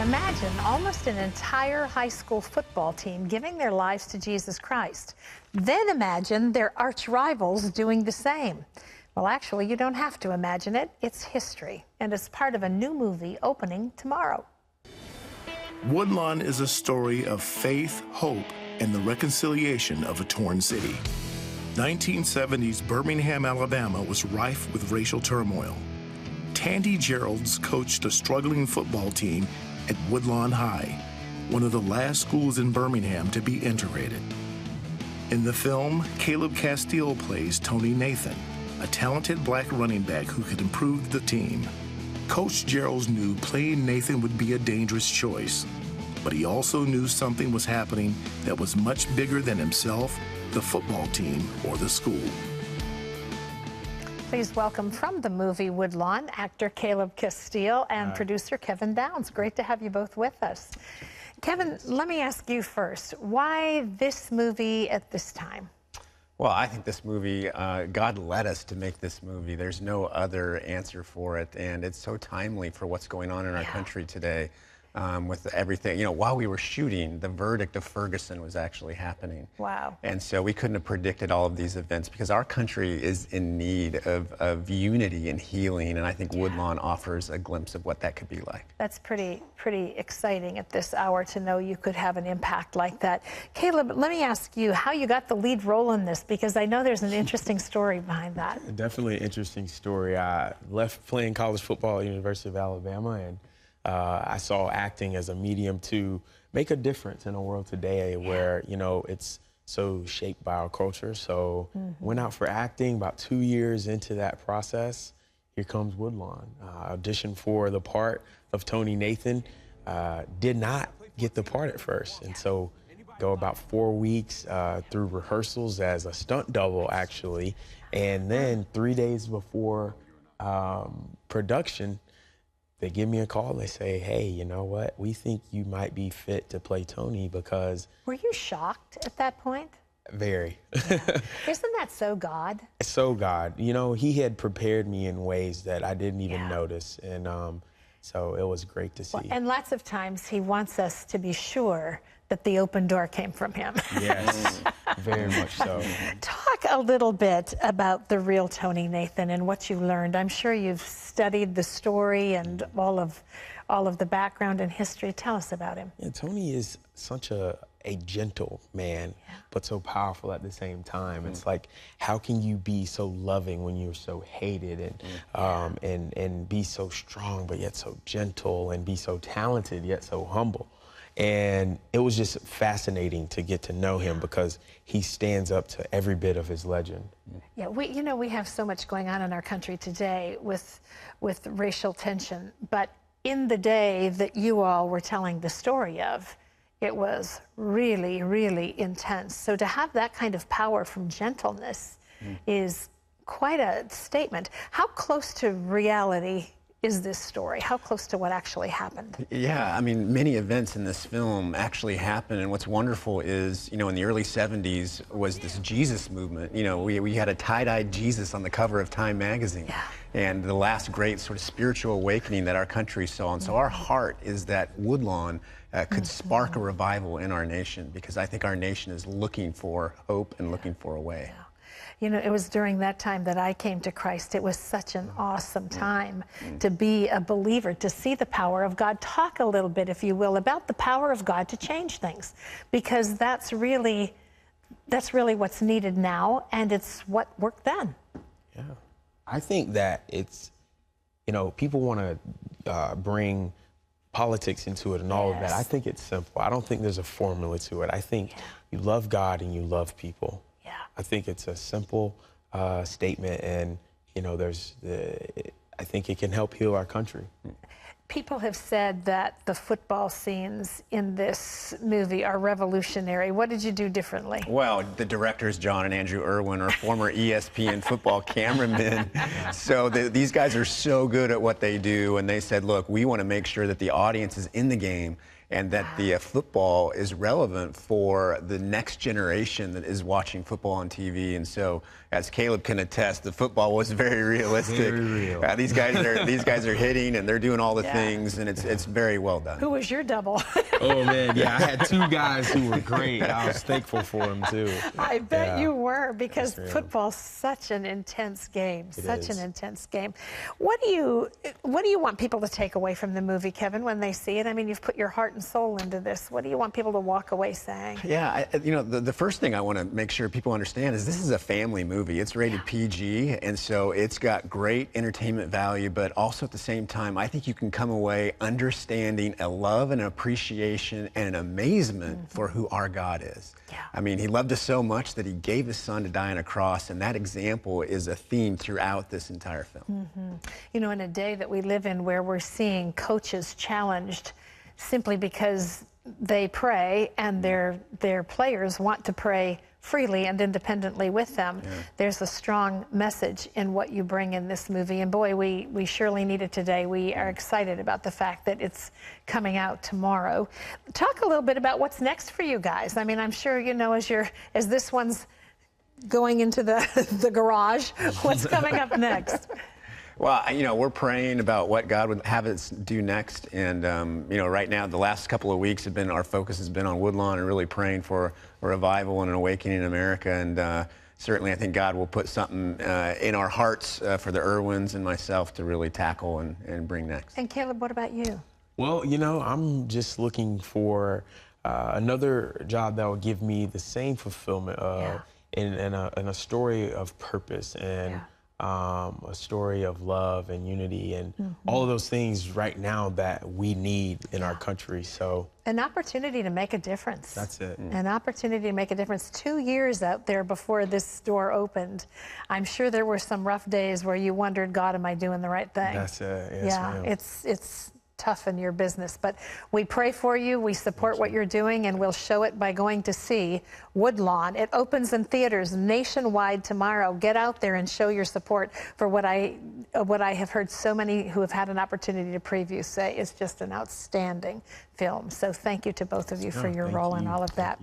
Imagine almost an entire high school football team giving their lives to Jesus Christ. Then imagine their arch rivals doing the same. Well, actually, you don't have to imagine it. It's history, and it's part of a new movie opening tomorrow. Woodlawn is a story of faith, hope, and the reconciliation of a torn city. 1970s Birmingham, Alabama was rife with racial turmoil. Tandy Geralds coached a struggling football team at Woodlawn High, one of the last schools in Birmingham to be integrated. In the film, Caleb Castille plays Tony Nathan, a talented black running back who could improve the team. Coach Geralds knew playing Nathan would be a dangerous choice, but he also knew something was happening that was much bigger than himself, the football team, or the school. Please welcome from the movie Woodlawn, actor Caleb Castille and producer Kevin Downs. Great to have you both with us. Kevin, let me ask you first, why this movie at this time? Well, I think this movie, God led us to make this movie. There's no other answer for it, and it's so timely for what's going on in our country today. With everything, you know, while we were shooting, the verdict of Ferguson was actually happening. Wow. And so we couldn't have predicted all of these events because our country is in need of unity and healing, and I think Woodlawn offers a glimpse of what that could be like. That's pretty exciting at this hour to know you could have an impact like that. Caleb, let me ask you how you got the lead role in this, because I know there's an interesting story behind that. Definitely an interesting story. I left playing college football at the University of Alabama, and I saw acting as a medium to make a difference in a world today where, you know, it's so shaped by our culture. So went out for acting. About 2 years into that process, here comes Woodlawn. Auditioned for the part of Tony Nathan. Did not get the part at first. And so go about 4 weeks through rehearsals as a stunt double, actually. And then 3 days before production, they give me a call. They say, hey, you know what? We think you might be fit to play Tony because... Were you shocked at that point? Very. Isn't that so God? So God. You know, he had prepared me in ways that I didn't even notice. And so it was great to see. Well, and lots of times he wants us to be sure that the open door came from him. Yes, very much so. Talk a little bit about the real Tony Nathan and what you learned. I'm sure you've studied the story and all of the background and history. Tell us about him. Yeah, Tony is such a gentle man, but so powerful at the same time. It's like, how can you be so loving when you're so hated, and be so strong but yet so gentle, and be so talented yet so humble? And it was just fascinating to get to know him because he stands up to every bit of his legend. Yeah, we have so much going on in our country today with racial tension, but in the day that you all were telling the story of, it was really, really intense. So to have that kind of power from gentleness is quite a statement. How close to reality is this story? How close to what actually happened? Yeah, I mean, many events in this film actually happen, and what's wonderful is, you know, in the early 70s was this Jesus movement. You know, we had a tie-dyed Jesus on the cover of Time magazine, and the last great sort of spiritual awakening that our country saw. And so our heart is that Woodlawn could spark a revival in our nation, because I think our nation is looking for hope and looking for a way. You know, it was during that time that I came to Christ. It was such an awesome time to be a believer, to see the power of God. Talk a little bit, if you will, about the power of God to change things, because that's really what's needed now, and it's what worked then. Yeah, I think that it's, you know, people want to bring politics into it and all of that. I think it's simple. I don't think there's a formula to it. I think you love God and you love people. I think it's a simple statement, and, you know, I think it can help heal our country. People have said that the football scenes in this movie are revolutionary. What did you do differently? Well, the directors, John and Andrew Irwin, are former ESPN football cameramen. So these guys are so good at what they do, and they said, look, we want to make sure that the audience is in the game, and that the football is relevant for the next generation that is watching football on TV. And so, as Caleb can attest, the football was very realistic. Very real. These guys are hitting and they're doing all the things, and it's very well done. Who was your double? Oh man, yeah, I had 2 guys who were great. I was thankful for them too. I bet you were, because football's such an intense game. Such an intense game. What do you want people to take away from the movie, Kevin, when they see it? I mean, you've put your heart and soul into this. What do you want people to walk away saying? Yeah, the first thing I want to make sure people understand is this is a family movie. It's rated PG, and so it's got great entertainment value, but also at the same time, I think you can come away understanding a love and appreciation and an amazement for who our God is. Yeah. I mean, he loved us so much that he gave his son to die on a cross, and that example is a theme throughout this entire film. You know, in a day that we live in where we're seeing coaches challenged simply because they pray and their players want to pray freely and independently with them, there's a strong message in what you bring in this movie. And boy, we surely need it today. We are excited about the fact that it's coming out tomorrow. Talk a little bit about what's next for you guys. I mean, I'm sure, you know, as this one's going into the garage, what's coming up next? Well, you know, we're praying about what God would have us do next. And, you know, right now, the last couple of weeks our focus has been on Woodlawn and really praying for a revival and an awakening in America. And certainly, I think God will put something in our hearts for the Irwins and myself to really tackle and bring next. And Caleb, what about you? Well, you know, I'm just looking for another job that will give me the same fulfillment in a story of purpose and a story of love and unity and all of those things right now that we need in our country. So an opportunity to make a difference. that's it. An opportunity to make a difference. 2 years out there before this door opened. I'm sure there were some rough days where you wondered, God, am I doing the right thing? That's it. Yes, ma'am. It's tough in your business, but we pray for you. We support what you're doing, and we'll show it by going to see Woodlawn. It opens in theaters nationwide tomorrow. Get out there and show your support for what I have heard so many who have had an opportunity to preview say is just an outstanding film. So thank you to both of you for your role in all of that.